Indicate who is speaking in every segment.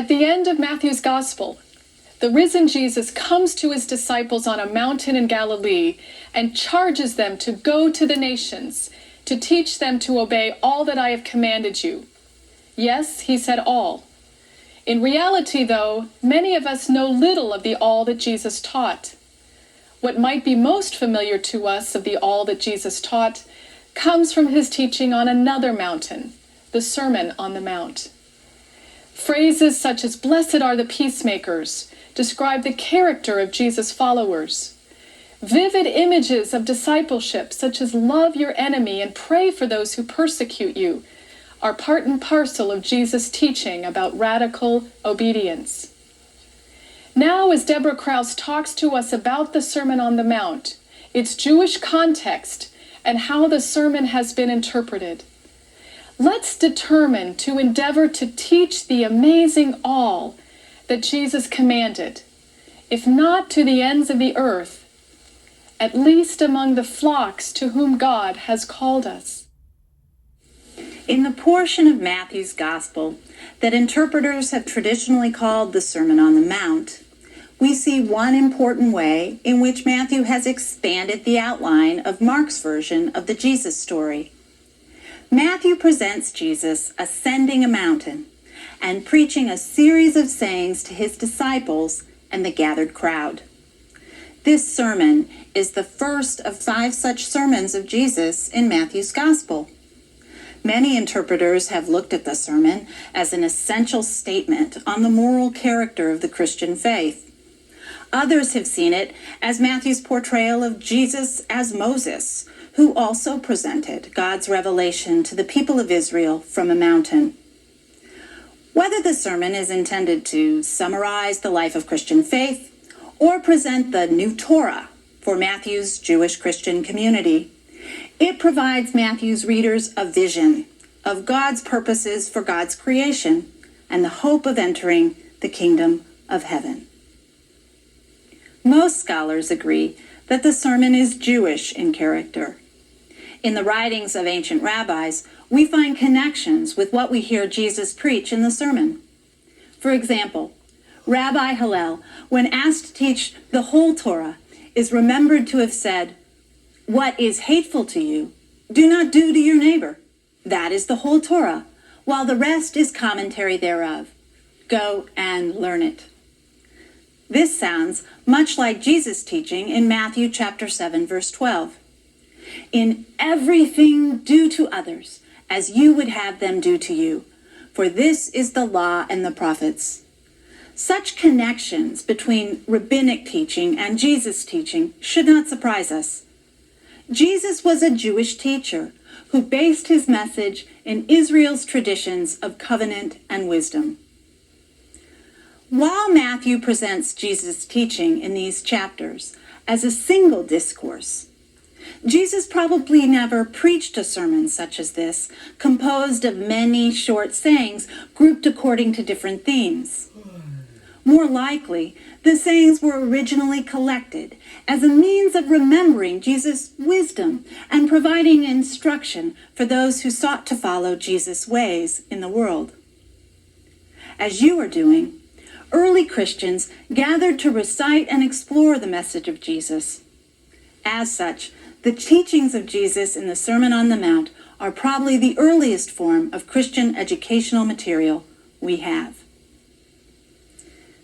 Speaker 1: At the end of Matthew's Gospel, the risen Jesus comes to his disciples on a mountain in Galilee and charges them to go to the nations, to teach them to obey all that I have commanded you. Yes, he said all. In reality, though, many of us know little of the all that Jesus taught. What might be most familiar to us of the all that Jesus taught comes from his teaching on another mountain, the Sermon on the Mount. Phrases such as "blessed are the peacemakers" describe the character of Jesus' followers. Vivid images of discipleship, such as "love your enemy and pray for those who persecute you," are part and parcel of Jesus' teaching about radical obedience. Now, as Deborah Krause talks to us about the Sermon on the Mount, its Jewish context, and how the sermon has been interpreted, let's determine to endeavor to teach the amazing all that Jesus commanded, if not to the ends of the earth, at least among the flocks to whom God has called us.
Speaker 2: In the portion of Matthew's Gospel that interpreters have traditionally called the Sermon on the Mount, we see one important way in which Matthew has expanded the outline of Mark's version of the Jesus story. Matthew presents Jesus ascending a mountain and preaching a series of sayings to his disciples and the gathered crowd. This sermon is the first of 5 such sermons of Jesus in Matthew's Gospel. Many interpreters have looked at the sermon as an essential statement on the moral character of the Christian faith. Others have seen it as Matthew's portrayal of Jesus as Moses, who also presented God's revelation to the people of Israel from a mountain. Whether the sermon is intended to summarize the life of Christian faith or present the new Torah for Matthew's Jewish Christian community, it provides Matthew's readers a vision of God's purposes for God's creation and the hope of entering the kingdom of heaven. Most scholars agree that the sermon is Jewish in character. In the writings of ancient rabbis, we find connections with what we hear Jesus preach in the sermon. For example, Rabbi Hillel, when asked to teach the whole Torah, is remembered to have said, "What is hateful to you, do not do to your neighbor. That is the whole Torah, while the rest is commentary thereof. Go and learn it." This sounds much like Jesus' teaching in Matthew chapter 7, verse 12. "In everything do to others as you would have them do to you, for this is the law and the prophets." Such connections between rabbinic teaching and Jesus' teaching should not surprise us. Jesus was a Jewish teacher who based his message in Israel's traditions of covenant and wisdom. While Matthew presents Jesus' teaching in these chapters as a single discourse, Jesus probably never preached a sermon such as this, composed of many short sayings grouped according to different themes. More likely, the sayings were originally collected as a means of remembering Jesus' wisdom and providing instruction for those who sought to follow Jesus' ways in the world. As you are doing, early Christians gathered to recite and explore the message of Jesus. As such, the teachings of Jesus in the Sermon on the Mount are probably the earliest form of Christian educational material we have.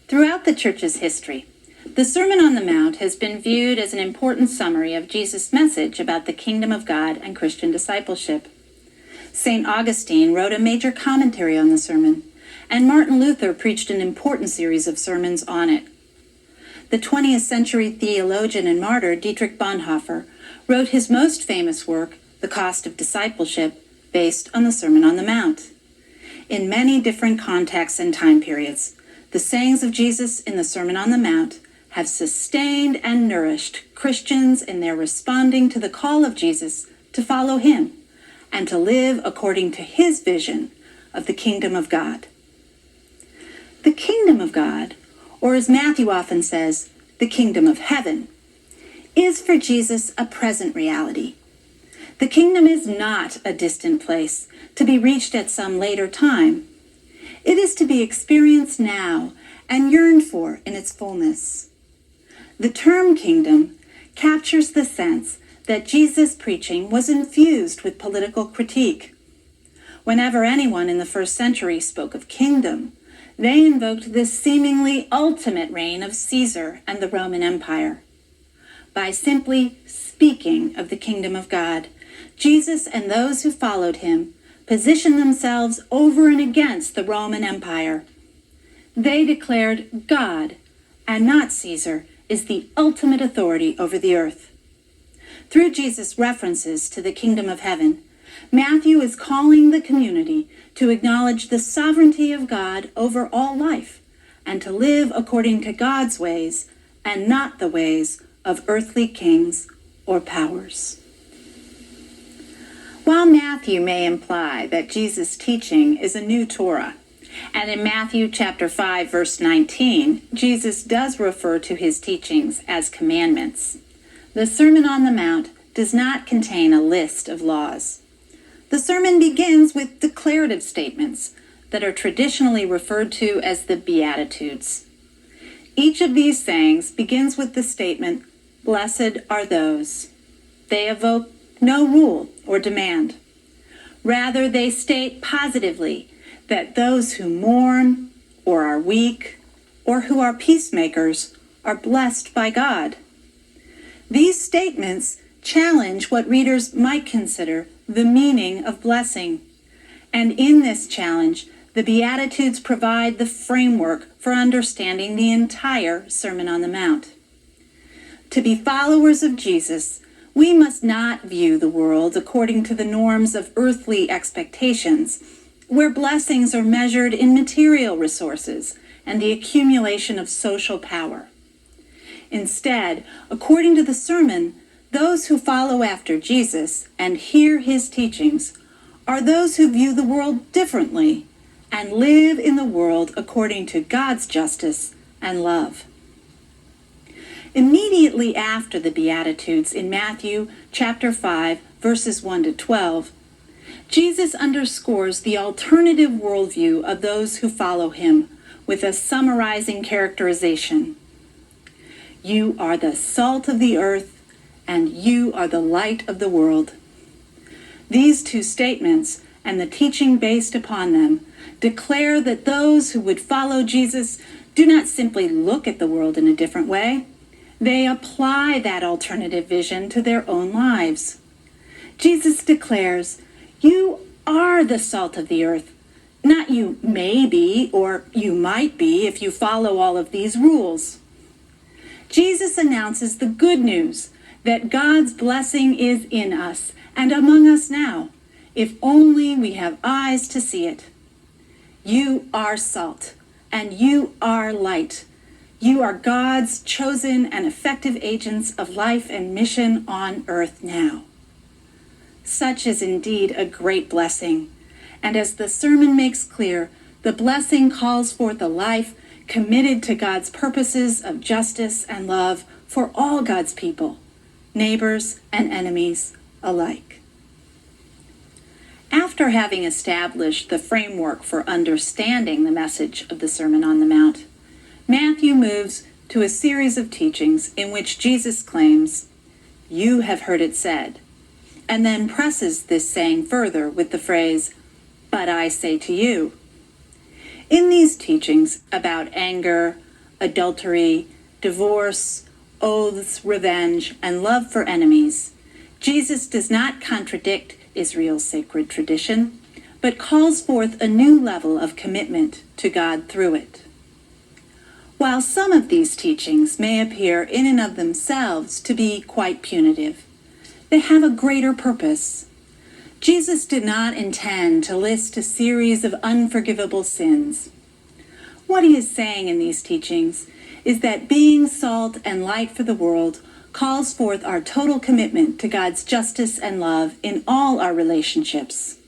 Speaker 2: Throughout the Church's history, the Sermon on the Mount has been viewed as an important summary of Jesus' message about the kingdom of God and Christian discipleship. St. Augustine wrote a major commentary on the sermon, and Martin Luther preached an important series of sermons on it. The 20th century theologian and martyr Dietrich Bonhoeffer wrote his most famous work, The Cost of Discipleship, based on the Sermon on the Mount. In many different contexts and time periods, the sayings of Jesus in the Sermon on the Mount have sustained and nourished Christians in their responding to the call of Jesus to follow him and to live according to his vision of the kingdom of God. The kingdom of God, or as Matthew often says, the kingdom of heaven, is for Jesus a present reality. The kingdom is not a distant place to be reached at some later time. It is to be experienced now and yearned for in its fullness. The term kingdom captures the sense that Jesus' preaching was infused with political critique. Whenever anyone in the first century spoke of kingdom, they invoked this seemingly ultimate reign of Caesar and the Roman Empire. By simply speaking of the kingdom of God, Jesus and those who followed him positioned themselves over and against the Roman Empire. They declared God, and not Caesar, is the ultimate authority over the earth. Through Jesus' references to the kingdom of heaven, Matthew is calling the community to acknowledge the sovereignty of God over all life and to live according to God's ways and not the ways of earthly kings or powers. While Matthew may imply that Jesus' teaching is a new Torah, and in Matthew chapter 5, verse 19, Jesus does refer to his teachings as commandments, the Sermon on the Mount does not contain a list of laws. The sermon begins with declarative statements that are traditionally referred to as the Beatitudes. Each of these sayings begins with the statement, "Blessed are those." They evoke no rule or demand. Rather, they state positively that those who mourn or are weak or who are peacemakers are blessed by God. These statements challenge what readers might consider the meaning of blessing. And in this challenge, the Beatitudes provide the framework for understanding the entire Sermon on the Mount. To be followers of Jesus, we must not view the world according to the norms of earthly expectations, where blessings are measured in material resources and the accumulation of social power. Instead, according to the sermon, those who follow after Jesus and hear his teachings are those who view the world differently and live in the world according to God's justice and love. Immediately after the Beatitudes in Matthew chapter 5, verses 1 to 12, Jesus underscores the alternative worldview of those who follow him with a summarizing characterization. You are the salt of the earth, and you are the light of the world. These two statements, and the teaching based upon them, declare that those who would follow Jesus do not simply look at the world in a different way. They apply that alternative vision to their own lives. Jesus declares, you are the salt of the earth, not you may be or you might be if you follow all of these rules. Jesus announces the good news that God's blessing is in us and among us now, if only we have eyes to see it. You are salt, and you are light. You are God's chosen and effective agents of life and mission on earth now. Such is indeed a great blessing, and as the sermon makes clear, the blessing calls forth a life committed to God's purposes of justice and love for all God's people, neighbors and enemies alike. After having established the framework for understanding the message of the Sermon on the Mount, Matthew moves to a series of teachings in which Jesus claims, "You have heard it said," and then presses this saying further with the phrase, "But I say to you." In these teachings about anger, adultery, divorce, oaths, revenge, and love for enemies, Jesus does not contradict Israel's sacred tradition, but calls forth a new level of commitment to God through it. While some of these teachings may appear in and of themselves to be quite punitive, they have a greater purpose. Jesus did not intend to list a series of unforgivable sins. What he is saying in these teachings is that being salt and light for the world calls forth our total commitment to God's justice and love in all our relationships.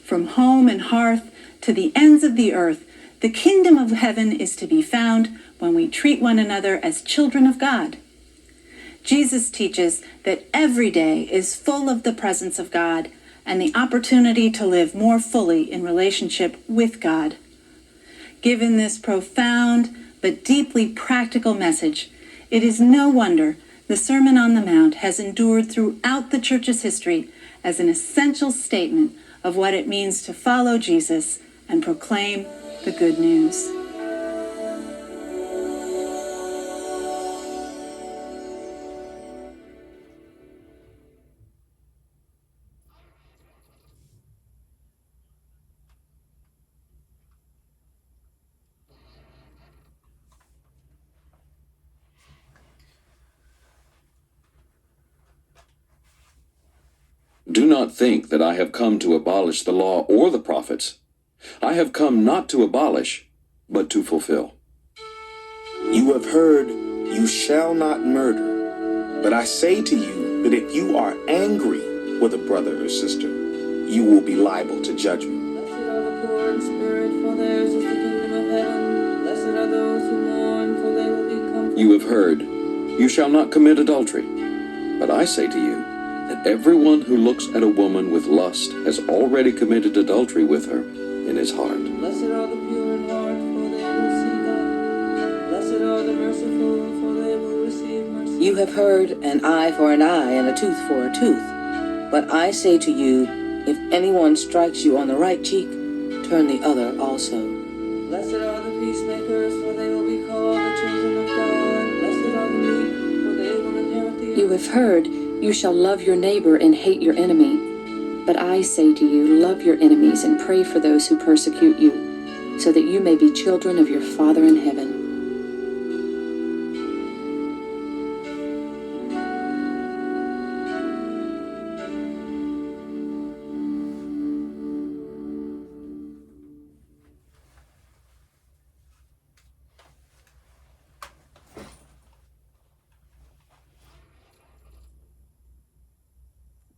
Speaker 2: From home and hearth to the ends of the earth, the kingdom of heaven is to be found when we treat one another as children of God. Jesus teaches that every day is full of the presence of God and the opportunity to live more fully in relationship with God, Given this profound but deeply practical message, it is no wonder the Sermon on the Mount has endured throughout the Church's history as an essential statement of what it means to follow Jesus and proclaim the good news.
Speaker 3: Do not think that I have come to abolish the law or the prophets. I have come not to abolish, but to fulfill.
Speaker 4: You have heard, you shall not murder. But I say to you that if you are angry with a brother or sister, you will be liable to judgment.
Speaker 5: Blessed are the poor in spirit, for theirs is the kingdom of heaven. Blessed are those who mourn, for they will be comforted.
Speaker 3: You have heard, you shall not commit adultery. But I say to you, that everyone who looks at a woman with lust has already committed adultery with her in his heart.
Speaker 5: Blessed are the pure in heart, for they will see God. Blessed are the merciful, for they will receive mercy.
Speaker 6: You have heard an eye for an eye and a tooth for a tooth. But I say to you, if anyone strikes you on the right cheek, turn the other also.
Speaker 5: Blessed are the peacemakers, for they will be called the children of God. Blessed are the meek, for they will inherit the earth.
Speaker 7: You have heard, you shall love your neighbor and hate your enemy. But I say to you, love your enemies and pray for those who persecute you, so that you may be children of your Father in heaven.